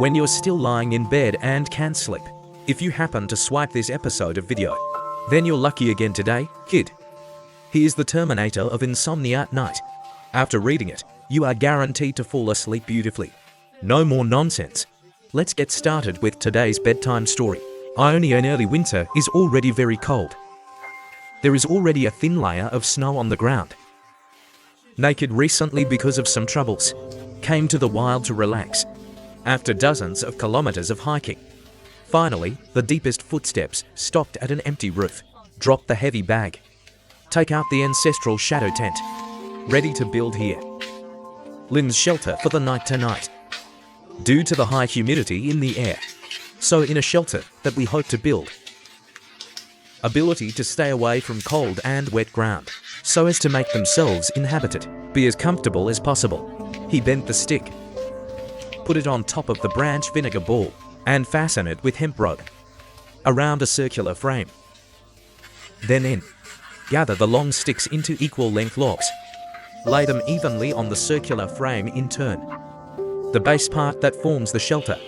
when you're still lying in bed and can't sleep. If you happen to swipe this episode of video, then you're lucky again today, kid. He is the Terminator of insomnia at night. After reading it, you are guaranteed to fall asleep beautifully. No more nonsense. Let's get started with today's bedtime story. Ione in early winter is already very cold. There is already a thin layer of snow on the ground. Naked recently because of some troubles, came to the wild to relax. After dozens of kilometers of hiking, finally, the deepest footsteps stopped at an empty roof. Drop the heavy bag. Take out the ancestral shadow tent. Ready to build here. Lynn's shelter for the night tonight. Due to the high humidity in the air. So in a shelter that we hope to build. Ability to stay away from cold and wet ground, so as to make themselves inhabited. Be as comfortable as possible. He bent the stick. Put it on top of the branch vinegar ball and fasten it with hemp rope around a circular frame. Then gather the long sticks into equal length logs. Lay them evenly on the circular frame in turn. The base part that forms the shelter.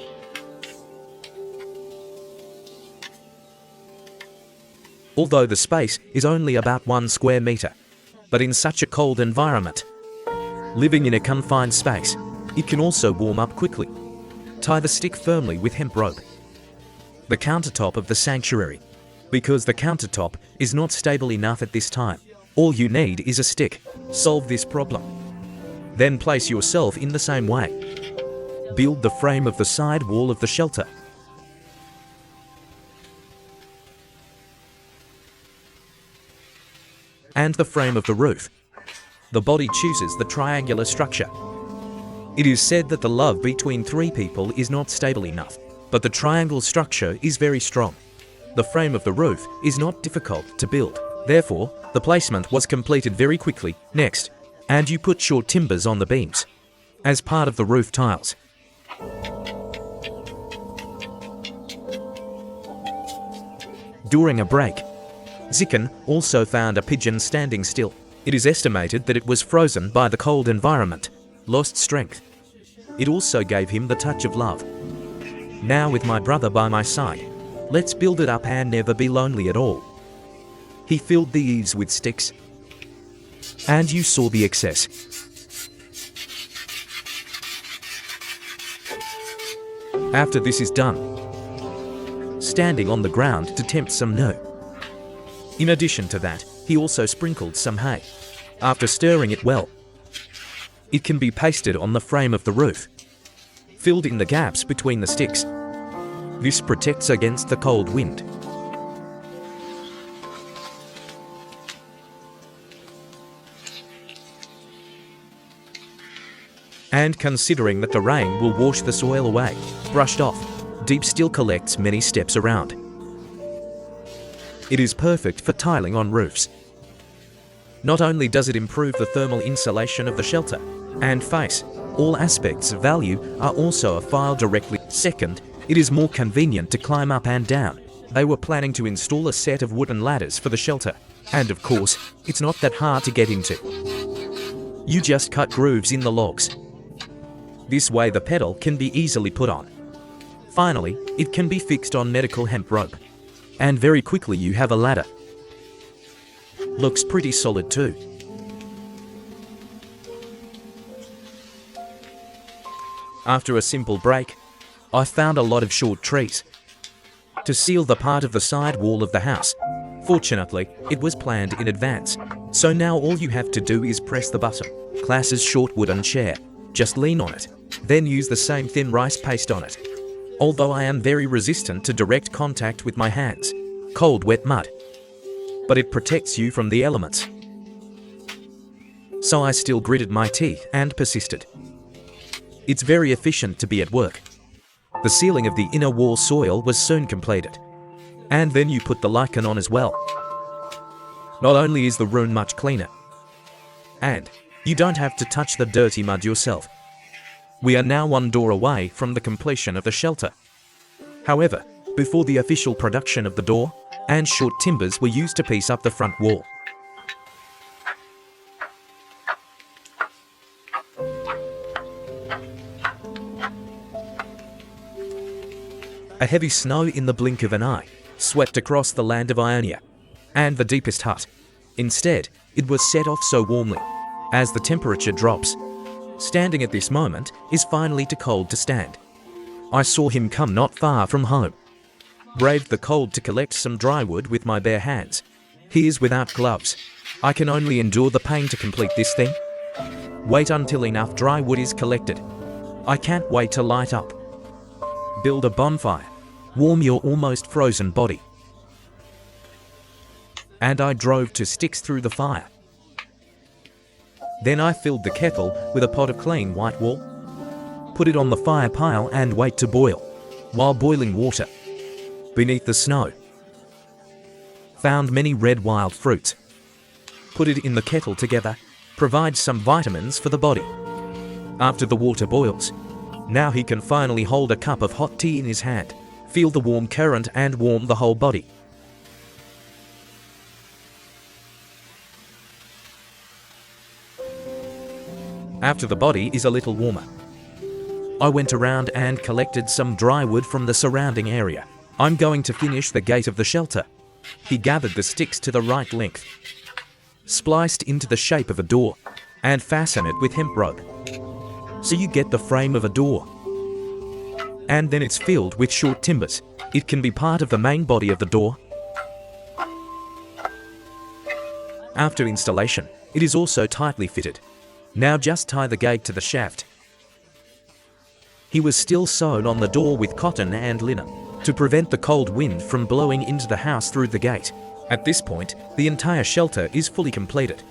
Although the space is only about 1 square meter, but in such a cold environment, living in a confined space, it can also warm up quickly. Tie the stick firmly with hemp rope. The countertop of the sanctuary. Because the countertop is not stable enough at this time, all you need is a stick. Solve this problem. Then place yourself in the same way. Build the frame of the side wall of the shelter. And the frame of the roof. The body chooses the triangular structure. It is said that the love between 3 people is not stable enough, but the triangle structure is very strong. The frame of the roof is not difficult to build. Therefore, the placement was completed very quickly. Next, and you put short timbers on the beams as part of the roof tiles. During a break, Zicken also found a pigeon standing still. It is estimated that it was frozen by the cold environment, lost strength. It also gave him the touch of love. Now with my brother by my side, let's build it up and never be lonely at all. He filled the eaves with sticks, and you saw the excess. After this is done, standing on the ground to tempt some no. In addition to that, he also sprinkled some hay. After stirring it well, it can be pasted on the frame of the roof, filled in the gaps between the sticks. This protects against the cold wind. And considering that the rain will wash the soil away, brushed off, deep still collects many steps around. It is perfect for tiling on roofs. Not only does it improve the thermal insulation of the shelter and face, all aspects of value are also a file directly. Second, it is more convenient to climb up and down. They were planning to install a set of wooden ladders for the shelter. And of course, it's not that hard to get into. You just cut grooves in the logs. This way the pedal can be easily put on. Finally, it can be fixed on medical hemp rope. And very quickly you have a ladder. Looks pretty solid too. After a simple break, I found a lot of short trees to seal the part of the side wall of the house. Fortunately, it was planned in advance. So now all you have to do is press the button. Class's short wooden chair. Just lean on it. Then use the same thin rice paste on it. Although I am very resistant to direct contact with my hands. Cold wet mud. But it protects you from the elements. So I still gritted my teeth and persisted. It's very efficient to be at work. The sealing of the inner wall soil was soon completed. And then you put the lichen on as well. Not only is the room much cleaner, and you don't have to touch the dirty mud yourself. We are now 1 door away from the completion of the shelter. However, before the official production of the door, and short timbers were used to piece up the front wall. A heavy snow in the blink of an eye swept across the land of Ionia and the deepest hut. Instead, it was set off so warmly as the temperature drops. Standing at this moment is finally too cold to stand. I saw him come not far from home. Braved the cold to collect some dry wood with my bare hands. He is without gloves. I can only endure the pain to complete this thing. Wait until enough dry wood is collected. I can't wait to light up. Build a bonfire. Warm your almost frozen body. And I drove 2 sticks through the fire. Then I filled the kettle with a pot of clean white wool. Put it on the fire pile and wait to boil, while boiling water. Beneath the snow. Found many red wild fruits. Put it in the kettle together. Provide some vitamins for the body. After the water boils, now he can finally hold a cup of hot tea in his hand, feel the warm current and warm the whole body. After the body is a little warmer, I went around and collected some dry wood from the surrounding area. I'm going to finish the gate of the shelter. He gathered the sticks to the right length, spliced into the shape of a door, and fastened it with hemp rope. So you get the frame of a door. And then it's filled with short timbers. It can be part of the main body of the door. After installation, it is also tightly fitted. Now just tie the gate to the shaft. He was still sewn on the door with cotton and linen to prevent the cold wind from blowing into the house through the gate. At this point, the entire shelter is fully completed.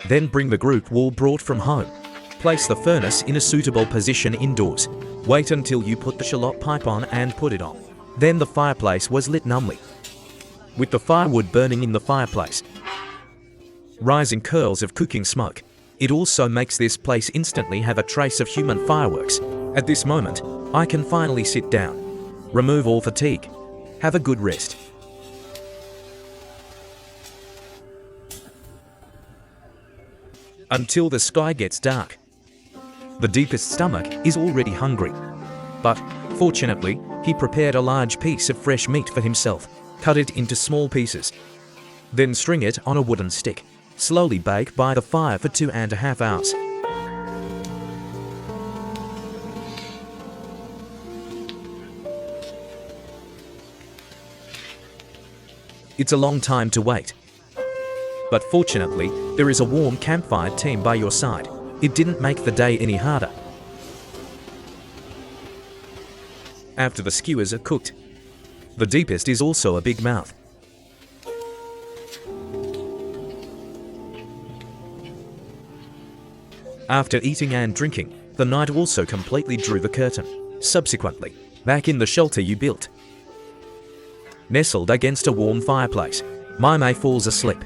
Then bring the group wool brought from home. Place the furnace in a suitable position indoors. Wait until you put the shallot pipe on and put it on. Then the fireplace was lit numbly, with the firewood burning in the fireplace, rising curls of cooking smoke. It also makes this place instantly have a trace of human fireworks. At this moment, I can finally sit down, remove all fatigue, have a good rest. Until the sky gets dark. The deepest stomach is already hungry. But, fortunately, he prepared a large piece of fresh meat for himself. Cut it into small pieces. Then string it on a wooden stick. Slowly bake by the fire for 2.5 hours. It's a long time to wait. But fortunately, there is a warm campfire team by your side. It didn't make the day any harder. After the skewers are cooked, the deepest is also a big mouth. After eating and drinking, the night also completely drew the curtain. Subsequently, back in the shelter you built, nestled against a warm fireplace, Maimei falls asleep.